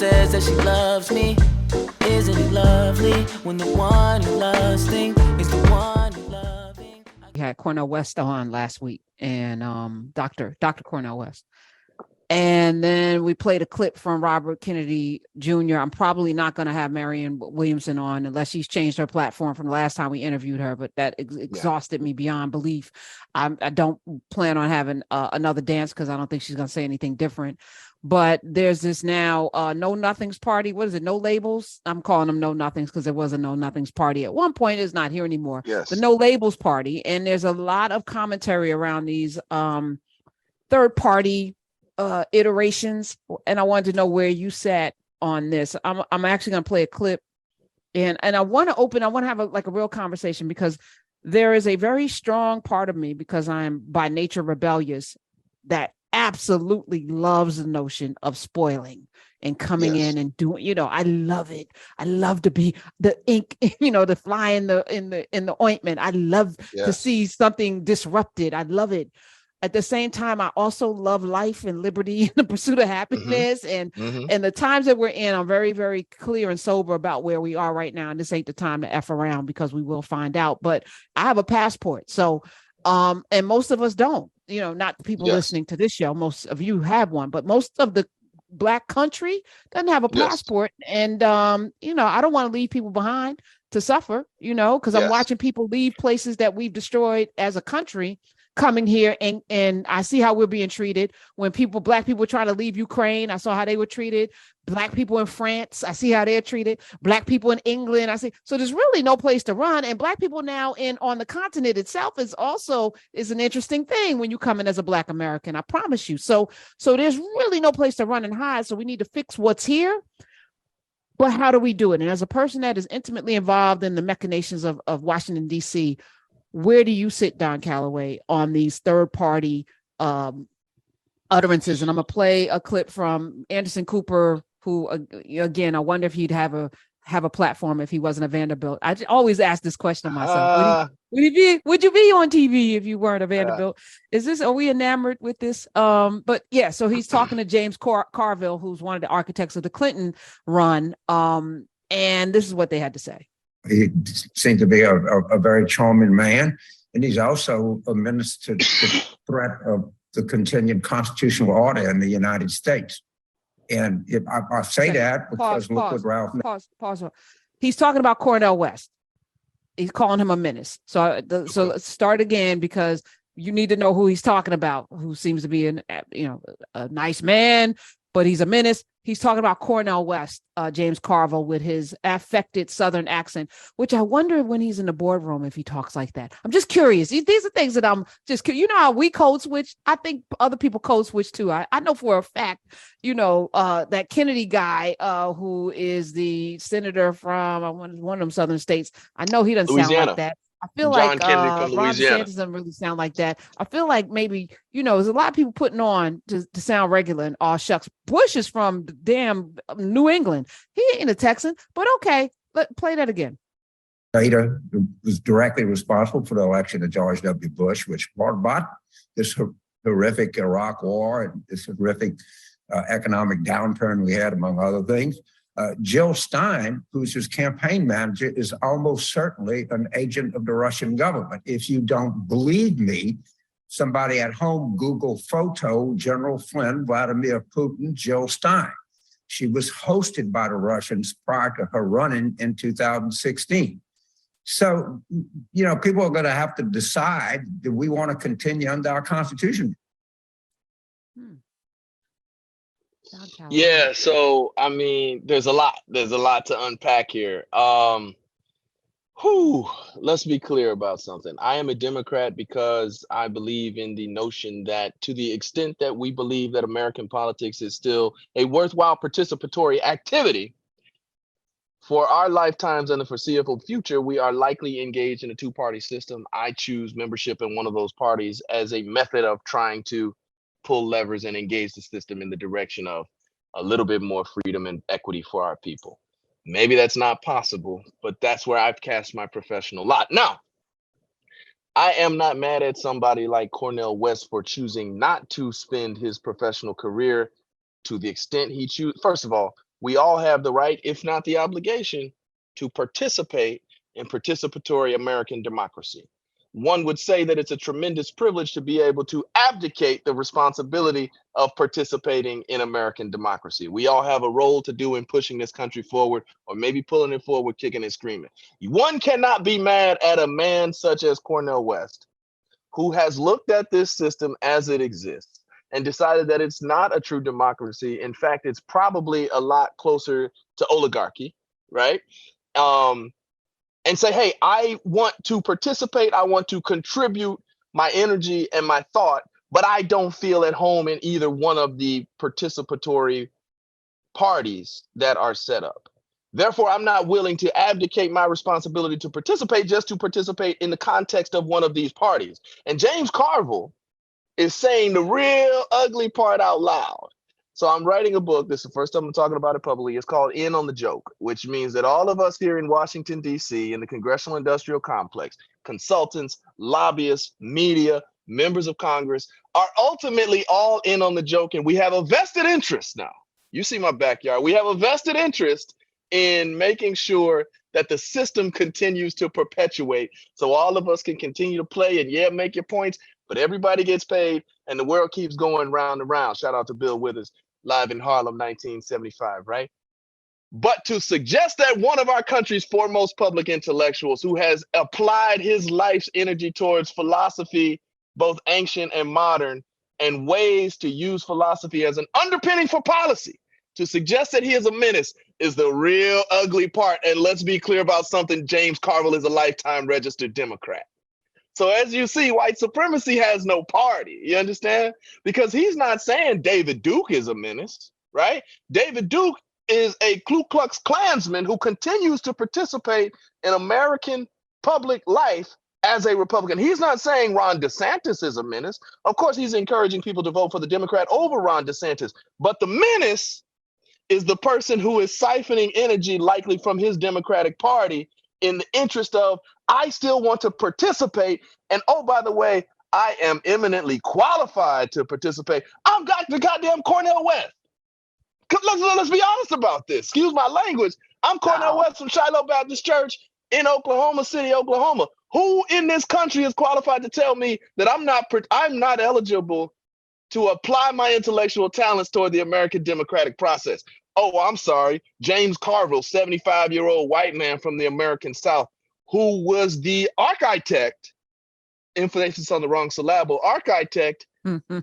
says that she loves me. Isn't it lovely when the one you lusting is the one you're loving? We had Cornel West on last week, and Dr. Cornel West. And then we played a clip from Robert Kennedy Jr. I'm probably not going to have Marianne Williamson on unless she's changed her platform from the last time we interviewed her, but that exhausted me beyond belief. I don't plan on having another dance because I don't think she's going to say anything different. But there's this now No Nothings party. What is it? No Labels? I'm calling them No Nothings because there was a No Nothings party at one point. It's not here anymore. Yes. The No Labels party. And there's a lot of commentary around these third party iterations, and I wanted to know where you sat on this. I'm actually going to play a clip, and I want to have a real conversation, because there is a very strong part of me, because I'm by nature rebellious, that absolutely loves the notion of spoiling and coming in and doing, I love it. I love to be the ink, the fly in the ointment. I love to see something disrupted. I love it. At the same time, I also love life and liberty and the pursuit of happiness. And the times that we're in, I'm very, very clear and sober about where we are right now. And this ain't the time to F around, because we will find out. But I have a passport. So, and most of us don't, not the people listening to this show. Most of you have one, but most of the Black country doesn't have a passport. And, I don't want to leave people behind to suffer, because I'm watching people leave places that we've destroyed as a country, coming here, and I see how we're being treated. When Black people try to leave Ukraine, I saw how they were treated. Black people in France, I see how they're treated. Black people in England, I see. So there's really no place to run. And Black people now on the continent itself is an interesting thing when you come in as a Black American, I promise you. So there's really no place to run and hide. So we need to fix what's here. But how do we do it? And as a person that is intimately involved in the machinations of Washington, D.C., where do you sit, Don Calloway, on these third-party utterances? And I'm going to play a clip from Anderson Cooper, who, again, I wonder if he'd have a platform if he wasn't a Vanderbilt. I always ask this question of myself. Would you be on TV if you weren't a Vanderbilt? Are we enamored with this? But yeah, so he's talking to James Carville, who's one of the architects of the Clinton run. And this is what they had to say. He seemed to be a very charming man, and he's also a menace to the threat of the continued constitutional order in the United States. And I say that because look what Ralph. Pause. He's talking about Cornel West. He's calling him a menace. So let's start again, because you need to know who he's talking about. Who seems to be a nice man, but he's a menace. He's talking about Cornel West, James Carville, with his affected Southern accent, which I wonder when he's in the boardroom if he talks like that. I'm just curious. These are things that I'm just, how we code switch. I think other people code switch too. I know for a fact, that Kennedy guy who is the senator from one of them Southern states. I know he doesn't sound like that. I feel John Kennedy from Ron Louisiana. DeSantis doesn't really sound like that. I feel like maybe, there's a lot of people putting on to sound regular, and all shucks. Bush is from damn New England. He ain't a Texan, but okay. Play that again. Data was directly responsible for the election of George W. Bush, which brought about this horrific Iraq war and this horrific economic downturn we had, among other things. Jill Stein, who's his campaign manager, is almost certainly an agent of the Russian government. If you don't believe me, somebody at home, Google photo, General Flynn, Vladimir Putin, Jill Stein. She was hosted by the Russians prior to her running in 2016. So, people are going to have to decide, do we want to continue under our Constitution? Yeah, so there's a lot to unpack here. Let's be clear about something. I am a Democrat because I believe in the notion that, to the extent that we believe that American politics is still a worthwhile participatory activity, for our lifetimes and the foreseeable future, we are likely engaged in a two-party system. I choose membership in one of those parties as a method of trying to pull levers and engage the system in the direction of a little bit more freedom and equity for our people. Maybe that's not possible, but that's where I've cast my professional lot. Now, I am not mad at somebody like Cornel West for choosing not to spend his professional career to the extent he chooses. First of all, we all have the right, if not the obligation, to participate in participatory American democracy. One would say that it's a tremendous privilege to be able to abdicate the responsibility of participating in American democracy. We all have a role to do in pushing this country forward, or maybe pulling it forward, kicking and screaming. One cannot be mad at a man such as Cornel West, who has looked at this system as it exists and decided that it's not a true democracy. In fact, it's probably a lot closer to oligarchy, right? And say, hey, I want to participate, I want to contribute my energy and my thought, but I don't feel at home in either one of the participatory parties that are set up. Therefore, I'm not willing to abdicate my responsibility to participate just to participate in the context of one of these parties. And James Carville is saying the real ugly part out loud. So I'm writing a book. This is the first time I'm talking about it publicly. It's called In on the Joke, which means that all of us here in Washington, D.C., in the Congressional Industrial Complex, consultants, lobbyists, media, members of Congress, are ultimately all in on the joke. And we have a vested interest now. You see my backyard. We have a vested interest in making sure that the system continues to perpetuate so all of us can continue to play and, yeah, make your points, but everybody gets paid and the world keeps going round and round. Shout out to Bill Withers, live in Harlem, 1975, right? But to suggest that one of our country's foremost public intellectuals, who has applied his life's energy towards philosophy, both ancient and modern, and ways to use philosophy as an underpinning for policy, to suggest that he is a menace is the real ugly part. And let's be clear about something. James Carville is a lifetime registered Democrat. So as you see, white supremacy has no party. You understand? Because he's not saying David Duke is a menace, right? David Duke is a Ku Klux Klansman who continues to participate in American public life as a Republican. He's not saying Ron DeSantis is a menace. Of course, he's encouraging people to vote for the Democrat over Ron DeSantis. But the menace is the person who is siphoning energy likely from his Democratic Party in the interest of, I still want to participate. And oh, by the way, I am eminently qualified to participate. I'm got the goddamn Cornel West. Let's be honest about this. Excuse my language. I'm Cornel West from Shiloh Baptist Church in Oklahoma City, Oklahoma. Who in this country is qualified to tell me that I'm not eligible to apply my intellectual talents toward the American democratic process? Oh, I'm sorry. James Carville, 75-year-old white man from the American South, who was the architect, emphasis on the wrong syllable, architect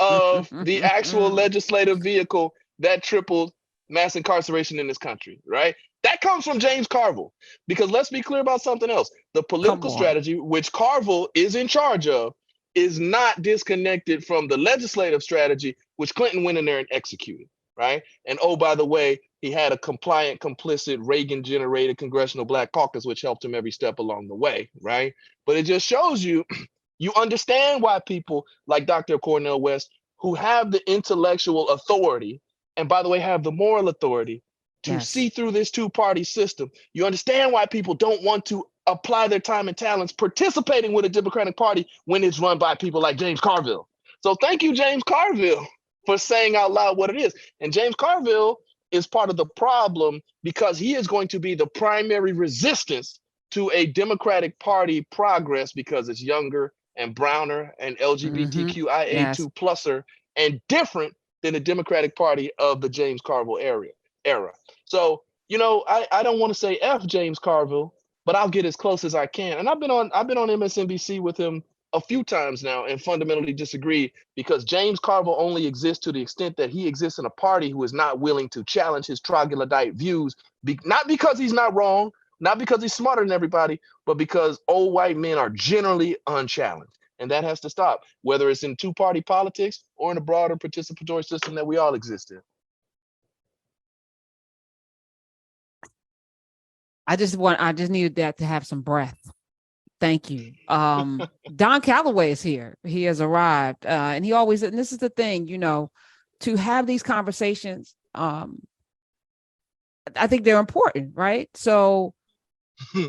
of the actual legislative vehicle that tripled mass incarceration in this country, right? That comes from James Carville. Because let's be clear about something else. The political strategy, which Carville is in charge of, is not disconnected from the legislative strategy, which Clinton went in there and executed, right? And oh, by the way, he had a compliant, complicit, Reagan-generated Congressional Black Caucus, which helped him every step along the way, right? But it just shows you, you understand why people like Dr. Cornel West, who have the intellectual authority, and by the way, have the moral authority to see through this two-party system. You understand why people don't want to apply their time and talents participating with a Democratic Party when it's run by people like James Carville. So thank you, James Carville, for saying out loud what it is. And James Carville is part of the problem because he is going to be the primary resistance to a Democratic Party progress because it's younger and browner and LGBTQIA2 pluser and different than the Democratic Party of the James Carville era. So, you know, I don't want to say F James Carville, but I'll get as close as I can. And I've been on MSNBC with him a few times now and fundamentally disagree because James Carville only exists to the extent that he exists in a party who is not willing to challenge his troglodyte views, not because he's not wrong, not because he's smarter than everybody, but because old white men are generally unchallenged. And that has to stop, whether it's in two-party politics or in a broader participatory system that we all exist in. I just needed that to have some breath. Thank you. Don Calloway is here. He has arrived. And he always, and this is the thing, you know, to have these conversations, I think they're important, right? So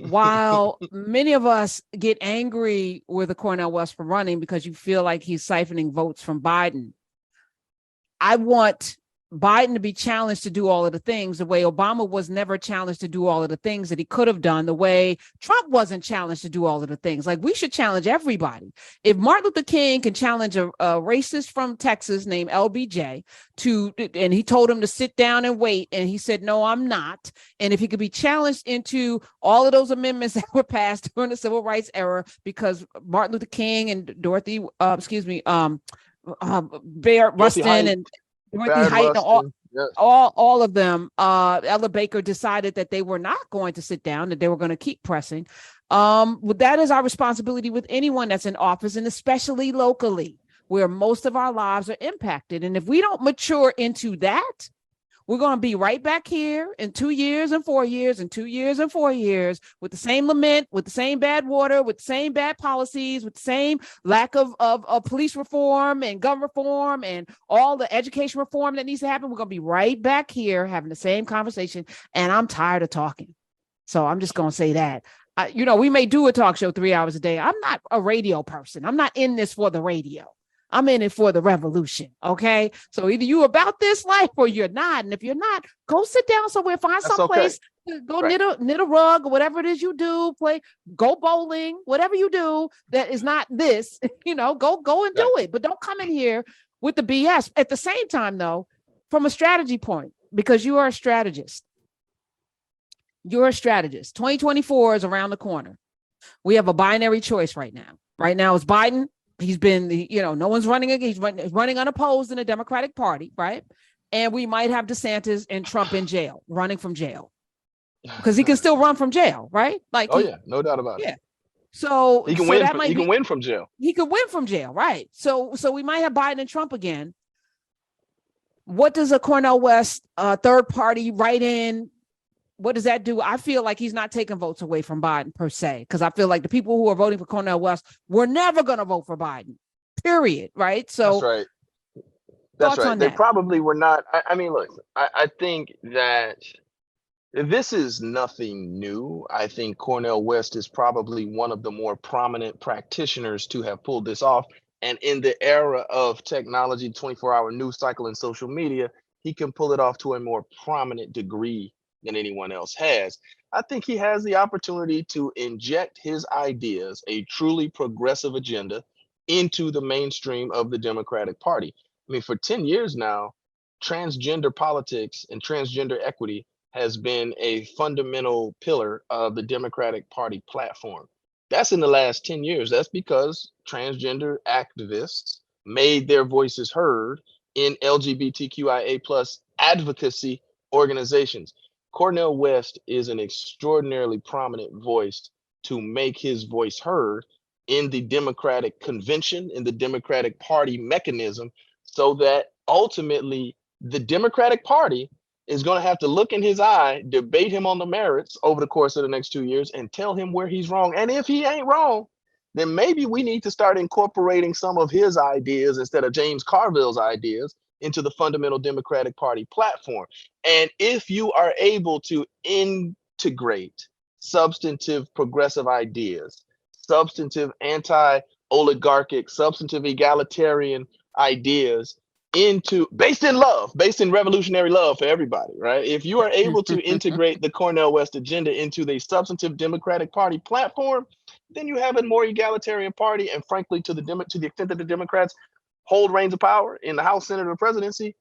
while many of us get angry with the Cornel West for running because you feel like he's siphoning votes from Biden, I want Biden to be challenged to do all of the things the way Obama was never challenged to do all of the things that he could have done, the way Trump wasn't challenged to do all of the things. Like, we should challenge everybody. If Martin Luther King can challenge a racist from Texas named LBJ and he told him to sit down and wait, and he said, no, I'm not. And if he could be challenged into all of those amendments that were passed during the civil rights era, because Martin Luther King and Bear Rustin and Dorothy Height, all of them, Ella Baker decided that they were not going to sit down, that they were going to keep pressing. That is our responsibility with anyone that's in office, and especially locally, where most of our lives are impacted. And if we don't mature into that, we're going to be right back here in 2 years and 4 years and 2 years and 4 years with the same lament, with the same bad water, with the same bad policies, with the same lack of police reform and gun reform and all the education reform that needs to happen. We're going to be right back here having the same conversation. And I'm tired of talking. So I'm just going to say that. We may do a talk show 3 hours a day. I'm not a radio person. I'm not in this for the radio. I'm in it for the revolution. Okay. So either you about this life or you're not. And if you're not, go sit down somewhere, find some place, go knit a rug or whatever it is you do, go bowling, whatever you do that is not this, go and do it. But don't come in here with the BS. At the same time, though, from a strategy point, because you are a strategist. You're a strategist. 2024 is around the corner. We have a binary choice right now. Right now it's Biden. He's been, no one's running again. He's running unopposed in the Democratic Party, right? And we might have DeSantis and Trump in jail, running from jail, because he can still run from jail, right? No doubt about it. So he can win. He can win from jail. He could win from jail, right? So we might have Biden and Trump again. What does a Cornel West third party write-in? What does that do? I feel like he's not taking votes away from Biden per se, because I feel like the people who are voting for Cornel West were never going to vote for Biden, period. Right. So that's right. That's right. They probably were not. I mean, look, I think that this is nothing new. I think Cornel West is probably one of the more prominent practitioners to have pulled this off. And in the era of technology, 24-hour news cycle and social media, he can pull it off to a more prominent degree than anyone else has. I think he has the opportunity to inject his ideas, a truly progressive agenda, into the mainstream of the Democratic Party. I mean, for 10 years now, transgender politics and transgender equity has been a fundamental pillar of the Democratic Party platform. That's in the last 10 years. That's because transgender activists made their voices heard in LGBTQIA+ advocacy organizations. Cornel West is an extraordinarily prominent voice to make his voice heard in the Democratic convention, in the Democratic Party mechanism, so that ultimately the Democratic Party is going to have to look in his eye, debate him on the merits over the course of the next 2 years, and tell him where he's wrong. And if he ain't wrong, then maybe we need to start incorporating some of his ideas instead of James Carville's ideas into the fundamental Democratic Party platform. And if you are able to integrate substantive progressive ideas, substantive anti-oligarchic, substantive egalitarian ideas based in revolutionary love for everybody, right? If you are able to integrate the Cornel West agenda into the substantive Democratic Party platform, then you have a more egalitarian party. And frankly, to the extent that the Democrats hold reins of power in the House, Senate, or presidency,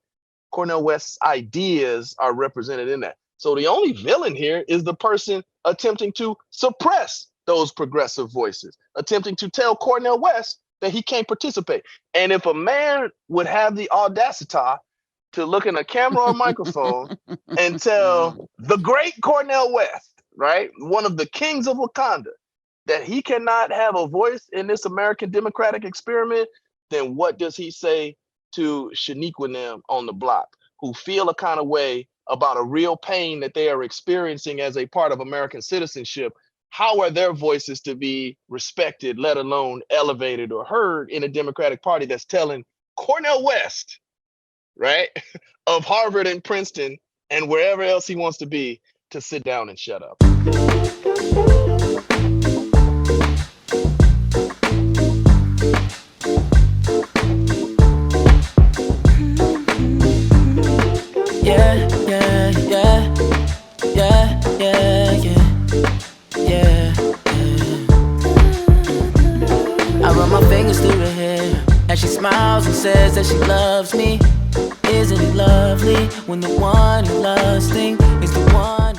Cornel West's ideas are represented in that. So the only villain here is the person attempting to suppress those progressive voices, attempting to tell Cornel West that he can't participate. And if a man would have the audacity to look in a camera or microphone and tell the great Cornel West, right, one of the kings of Wakanda, that he cannot have a voice in this American democratic experiment, then what does he say to Shaniqua and them on the block, who feel a kind of way about a real pain that they are experiencing as a part of American citizenship? How are their voices to be respected, let alone elevated or heard in a Democratic Party that's telling Cornel West, right, of Harvard and Princeton and wherever else he wants to be, to sit down and shut up? she smiles and says that she loves me. Isn't it lovely when the one you're lusting is the one